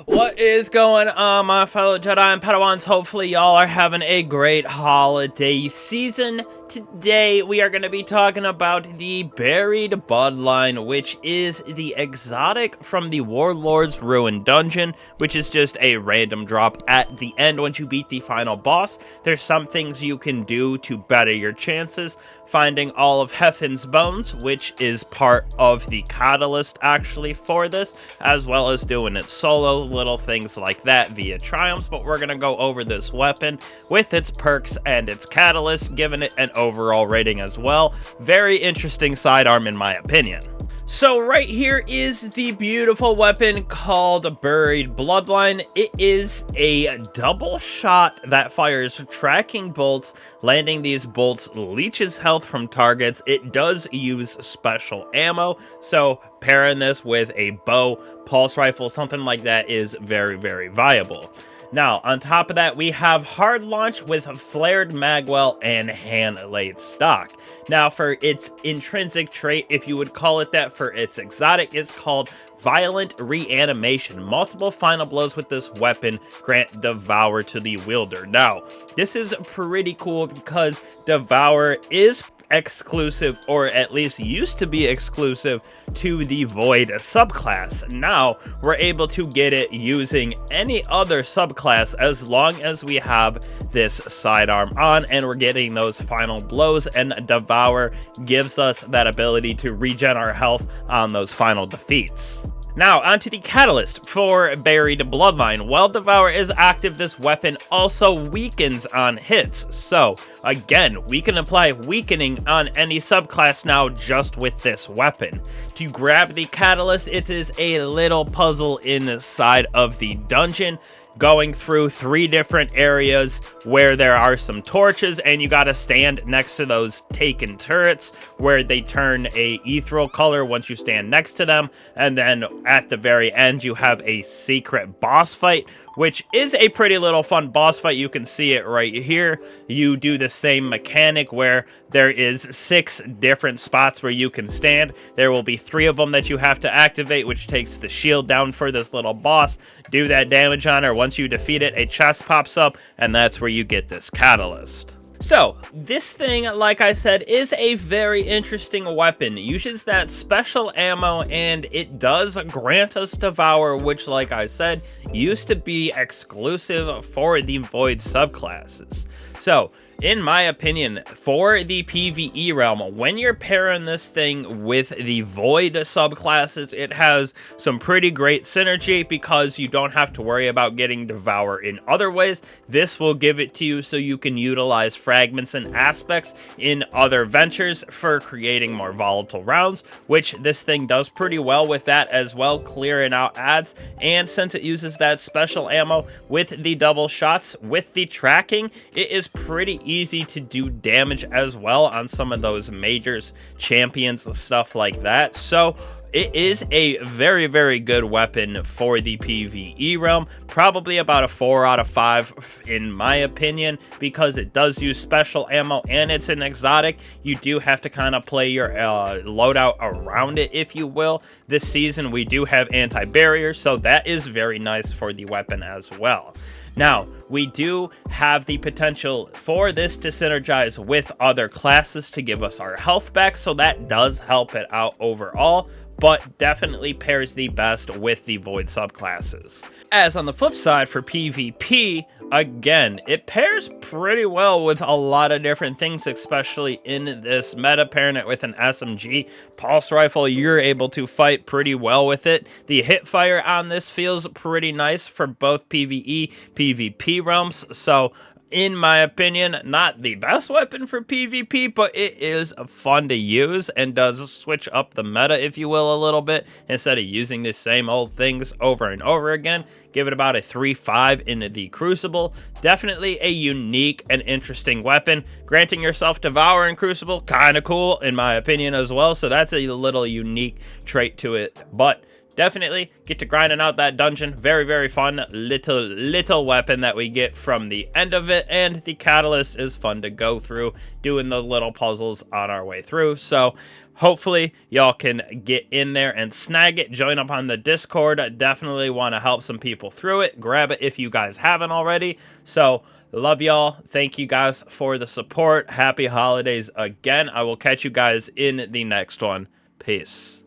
What is going on, my fellow Jedi and Padawans? Hopefully y'all are having a great holiday season. Today we are going to be talking about the Buried Bloodline, which is the exotic from the Warlord's Ruined Dungeon, which is just a random drop at the end once you beat the final boss. There's some things you can do to better your chances. Finding all of Heffin's bones, which is part of the catalyst actually for this, as well as doing it solo, little things like that via triumphs. But we're going to go over this weapon with its perks and its catalyst, giving it an overall rating as well. Very interesting sidearm in my opinion. So right here is the beautiful weapon called Buried Bloodline. It is a double shot that fires tracking bolts. Landing these bolts leeches health from targets. It does use special ammo, so pairing this with a bow, pulse rifle, something like that is very, very viable. Now, on top of that, we have hard launch with flared magwell and hand-laid stock. Now, for its intrinsic trait, if you would call it that, for its exotic, is called Violent Reanimation. Multiple final blows with this weapon grant Devour to the wielder. Now, this is pretty cool because Devour is exclusive, or at least used to be exclusive, to the Void subclass. Now we're able to get it using any other subclass as long as we have this sidearm on and we're getting those final blows, and Devour gives us that ability to regen our health on those final defeats. Now, onto the catalyst for Buried Bloodline. While Devour is active, this weapon also weakens on hits. So, again, we can apply weakening on any subclass now just with this weapon. To grab the catalyst, it is a little puzzle inside of the dungeon, going through 3 different areas where there are some torches, and you gotta stand next to those taken turrets where they turn a ethereal color once you stand next to them. And then at the very end you have a secret boss fight, which is a pretty little fun boss fight. You can see it right here. You do the same mechanic where there is 6 different spots where you can stand. There will be 3 of them that you have to activate, which takes the shield down for this little boss. Do that damage on her. Once you defeat it, a chest pops up, and that's where you get this catalyst. So, this thing, like I said, is a very interesting weapon. It uses that special ammo, and it does grant us Devour, which, like I said, used to be exclusive for the Void subclasses. So, in my opinion, for the PvE realm, when you're pairing this thing with the Void subclasses, it has some pretty great synergy because you don't have to worry about getting Devour in other ways. This will give it to you so you can utilize fragments and aspects in other ventures for creating more volatile rounds, which this thing does pretty well with that as well, clearing out ads. And since it uses that special ammo with the double shots, with the tracking, it is pretty easy to do damage as well on some of those majors, champions, and stuff like that. So it is a very, very good weapon for the PvE realm. Probably about a 4 out of 5 in my opinion, because it does use special ammo and it's an exotic. You do have to kind of play your loadout around it, if you will. This season we do have anti-barrier, so that is very nice for the weapon as well. Now, we do have the potential for this to synergize with other classes to give us our health back, so that does help it out overall, but definitely pairs the best with the Void subclasses. As on the flip side, for PvP, again, it pairs pretty well with a lot of different things, especially in this meta. Pairing it with an SMG pulse rifle, you're able to fight pretty well with it. The hit fire on this feels pretty nice for both PvE, PvP realms, so in my opinion, not the best weapon for PvP, but it is fun to use and does switch up the meta, if you will, a little bit. Instead of using the same old things over and over again, give it about a 3.5 in the Crucible. Definitely a unique and interesting weapon. Granting yourself Devour in Crucible, kind of cool in my opinion as well, so that's a little unique trait to it, but definitely get to grinding out that dungeon. Very, very fun little weapon that we get from the end of it, and the catalyst is fun to go through, doing the little puzzles on our way through. So hopefully y'all can get in there and snag it. Join up on the Discord. I definitely want to help some people through it. Grab it if you guys haven't already. So love y'all. Thank you guys for the support. Happy holidays again. I will catch you guys in the next one. Peace.